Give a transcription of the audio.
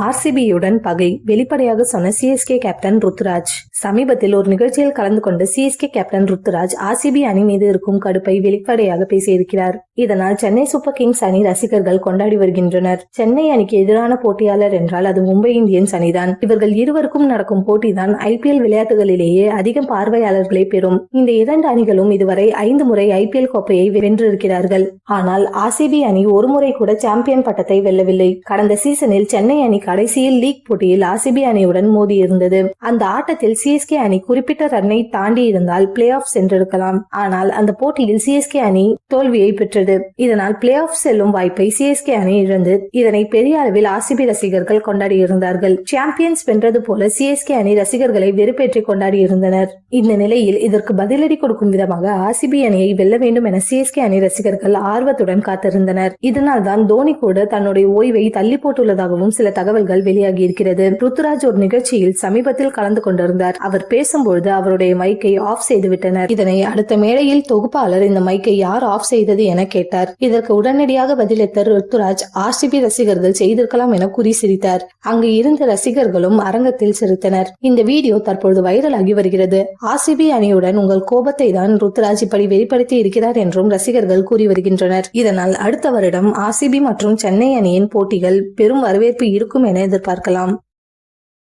ஆர்சிபியுடன் பகை வெளிப்படையாக சொன்ன சிஎஸ்கே கேப்டன் ருத்துராஜ். சமீபத்தில் ஒரு நிகழ்ச்சியில் கலந்து கொண்ட சிஎஸ்கே கேப்டன் ருத்துராஜ் ஆர்சிபி அணி மீது இருக்கும் கடுப்பை வெளிப்படையாக பேசியிருக்கிறார். இதனால் சென்னை சூப்பர் கிங்ஸ் அணி ரசிகர்கள் கொண்டாடி வருகின்றனர். சென்னை அணிக்கு எதிரான போட்டியாளர் என்றால் அது மும்பை இந்தியன்ஸ் அணிதான். இவர்கள் இருவருக்கும் நடக்கும் போட்டிதான் IPL விளையாட்டுகளிலேயே அதிக பார்வையாளர்களை பெறும். இந்த இரண்டு அணிகளும் இதுவரை 5 முறை IPL கோப்பையை வென்றிருக்கிறார்கள். ஆனால் ஆர்சிபி அணி ஒரு முறை கூட சாம்பியன் பட்டத்தை வெல்லவில்லை. கடந்த சீசனில் சென்னை அணி கடைசியில் லீக் போட்டியில் ஆர்சிபி அணியுடன் மோதி இருந்தது. அந்த ஆட்டத்தில் சிஎஸ்கே அணி குறிப்பிட்ட ரன்னை தாண்டி இருந்தால் பிளே ஆஃப் சென்றிருக்கலாம். ஆனால் அந்த போட்டியில் சிஎஸ்கே அணி தோல்வியை பெற்றது. இதனால் பிளே ஆஃப் செல்லும் வாய்ப்பை சிஎஸ்கே அணி இழந்து இதனை பெரிய அளவில் ஆர்சிபி ரசிகர்கள் கொண்டாடி இருந்தார்கள். சாம்பியன்ஸ் வென்றது போல சிஎஸ்கே அணி ரசிகர்களை வெறுப்பேற்றி கொண்டாடி இருந்தனர். இந்த நிலையில் இதற்கு பதிலடி கொடுக்கும் விதமாக ஆர்சிபி அணியை வெல்ல வேண்டும் என சிஎஸ்கே அணி ரசிகர்கள் ஆர்வத்துடன் காத்திருந்தனர். இதனால் தான் தோனி கூட தன்னுடைய ஓய்வை தள்ளி போட்டுள்ளதாகவும் சில தகவல்கள் வெளியாகி இருக்கிறது. ருத்துராஜ் ஒரு நிகழ்ச்சியில் சமீபத்தில் கலந்து கொண்டிருந்தார். அவர் பேசும்பொழுது அவருடைய மைக்கை ஆஃப் செய்து விட்டனர். இதனை அடுத்த மேடையில் தொகுப்பாளர் இந்த மைக்கை யார் ஆஃப் செய்தது என கேட்டார். இதற்கு உடனடியாக பதிலளித்த ருத்துராஜ் ஆர்சிபி ரசிகர்கள் செய்திருக்கலாம் என கூறி சிரித்தார். அங்கு இருந்த ரசிகர்களும் அரங்கத்தில் சிரித்தனர். இந்த வீடியோ தற்பொழுது வைரலாகி வருகிறது. ஆர்சிபி அணியுடன் உங்கள் கோபத்தை தான் ருத்துராஜ் இப்படி வெளிப்படுத்தி இருக்கிறார் என்றும் ரசிகர்கள் கூறி வருகின்றனர். இதனால் அடுத்த வருடம் ஆர்சிபி மற்றும் சென்னை அணியின் போட்டிகள் பெரும் வரவேற்பு இருக்கும் என எதிர்பார்க்கலாம்.